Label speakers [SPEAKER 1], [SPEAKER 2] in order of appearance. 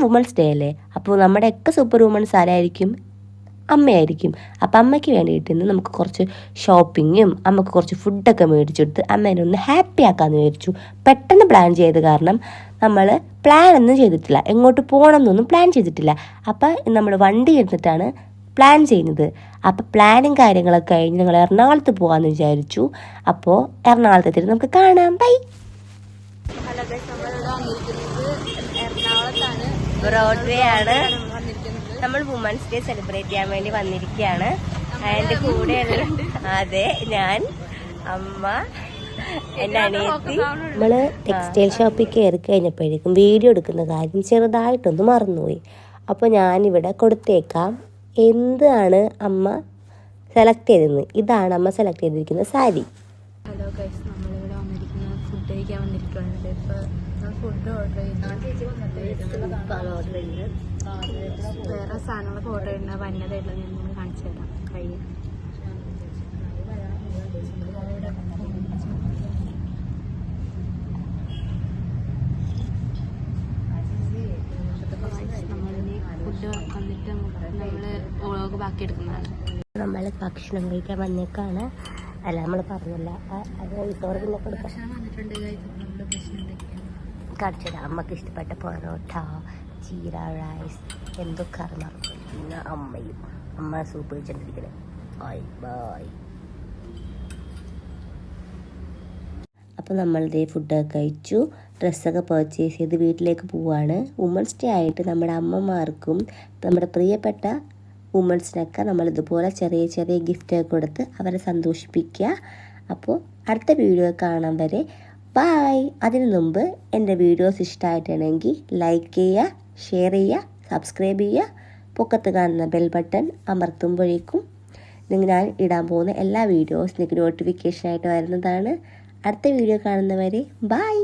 [SPEAKER 1] Women's day അല്ലേ. അപ്പോൾ നമ്മുടെയൊക്കെ സൂപ്പർ വുമൻസ് ആരായിരിക്കും? അമ്മയായിരിക്കും. അപ്പം അമ്മയ്ക്ക് വേണ്ടിയിട്ട് ഇന്ന് നമുക്ക് കുറച്ച് ഷോപ്പിങ്ങും അമ്മക്ക് കുറച്ച് ഫുഡൊക്കെ മേടിച്ചെടുത്ത് അമ്മേനെ ഒന്ന് ഹാപ്പി ആക്കാമെന്ന് വിചാരിച്ചു. പെട്ടെന്ന് പ്ലാൻ ചെയ്ത്, കാരണം നമ്മൾ പ്ലാൻ ഒന്നും ചെയ്തിട്ടില്ല, എങ്ങോട്ട് പോകണം എന്നൊന്നും പ്ലാൻ ചെയ്തിട്ടില്ല. അപ്പം നമ്മൾ വണ്ടി എടുത്തിട്ടാണ് പ്ലാൻ ചെയ്യുന്നത്. അപ്പോൾ പ്ലാനും കാര്യങ്ങളൊക്കെ കഴിഞ്ഞ് ഞങ്ങൾ എറണാകുളത്ത് പോകാമെന്ന് വിചാരിച്ചു. അപ്പോൾ എറണാകുളത്തെത്തിയിട്ട് നമുക്ക് കാണാം. ബൈ.
[SPEAKER 2] ഹലോ ഗൈസ്, നമ്മളിവിടെ വന്നിരിക്കുന്നത് എറണാകുളത്താണ്.
[SPEAKER 1] ബ്രോഡ്വേ ആണ്. നമ്മൾ വുമൻസ് ഡേ സെലിബ്രേറ്റ് ചെയ്യാൻ വേണ്ടി വന്നിരിക്കുകയാണ്. അതിൻ്റെ കൂടെയുള്ള അതെ ഞാൻ, അമ്മ, എൻ്റെ അനിയത്തി. നമ്മൾ ടെക്സ്റ്റൈൽ ഷോപ്പിൽ കയറി കഴിഞ്ഞപ്പോഴേക്കും വീഡിയോ എടുക്കുന്ന കാര്യം ചെറുതായിട്ടൊന്ന് മറന്നുപോയി. അപ്പോൾ ഞാനിവിടെ കൊടുത്തേക്കാം എന്താണ് അമ്മ സെലക്ട് ചെയ്തത്. ഇതാണ് അമ്മ സെലക്ട് ചെയ്തിരിക്കുന്ന സാരി.
[SPEAKER 2] ഹലോ ഗൈസ്, നമ്മളിവിടെ വന്നിരിക്കുന്നത് ഫുഡ് കഴിക്കാൻ വന്നിരിക്കുകയാണ്. ഇപ്പോൾ ഞാൻ ഫുഡ് ഓർഡർ ചെയ്യുന്നത് വേറെ സാധനങ്ങളൊക്കെ ഓർഡർ ചെയ്യുന്ന വന്നതായിട്ടുള്ള ഞാൻ നിങ്ങൾ കാണിച്ചു തരാം. കഴിയും നമ്മളിനി ഫുഡ് വന്നിട്ട് നമ്മൾ വ്ളോഗ് ബാക്കി എടുക്കുന്നതാണ്.
[SPEAKER 1] നമ്മൾ ഭക്ഷണം കഴിക്കാൻ വന്നേക്കാണ്. അല്ല, നമ്മൾ പറഞ്ഞല്ല, അത് ഇതോടെ പിന്നെ കൊടുക്കാം. കാണിച്ചു തരാം. അമ്മക്ക് ഇഷ്ടപ്പെട്ട പൊറോട്ട, ജീര റൈസ്, എന്തൊക്കെ അറിയാം. പിന്നെ അമ്മയും അമ്മ സൂപ്പ് കഴിച്ചിട്ടിരിക്കണേ. ബൈ. അപ്പോൾ നമ്മളിതേ ഫുഡൊക്കെ കഴിച്ചു, ഡ്രസ്സൊക്കെ പർച്ചേസ് ചെയ്ത് വീട്ടിലേക്ക് പോവാണ്. വുമൻസ് ഡേ ആയിട്ട് നമ്മുടെ അമ്മമാർക്കും നമ്മുടെ പ്രിയപ്പെട്ട വുമൻസിനൊക്കെ നമ്മളിതുപോലെ ചെറിയ ചെറിയ ഗിഫ്റ്റൊക്കെ കൊടുത്ത് അവരെ സന്തോഷിപ്പിക്കുക. അപ്പോൾ അടുത്ത വീഡിയോ കാണാൻ വരെ ബൈ. അതിനു മുമ്പ് എൻ്റെ വീഡിയോസ് ഇഷ്ടമായിട്ടുണ്ടെങ്കിൽ ലൈക്ക് ചെയ്യുക, ഷെയർ ചെയ്യുക, സബ്സ്ക്രൈബ് ചെയ്യുക. പൊക്കത്ത് കാണുന്ന ബെൽ ബട്ടൺ അമർത്തുമ്പോഴേക്കും ഞാൻ ഇടാൻ പോകുന്ന എല്ലാ വീഡിയോസ് നിങ്ങൾക്ക് നോട്ടിഫിക്കേഷനായിട്ട് വരുന്നതാണ്. അടുത്ത വീഡിയോ കാണുന്നവരെ ബൈ.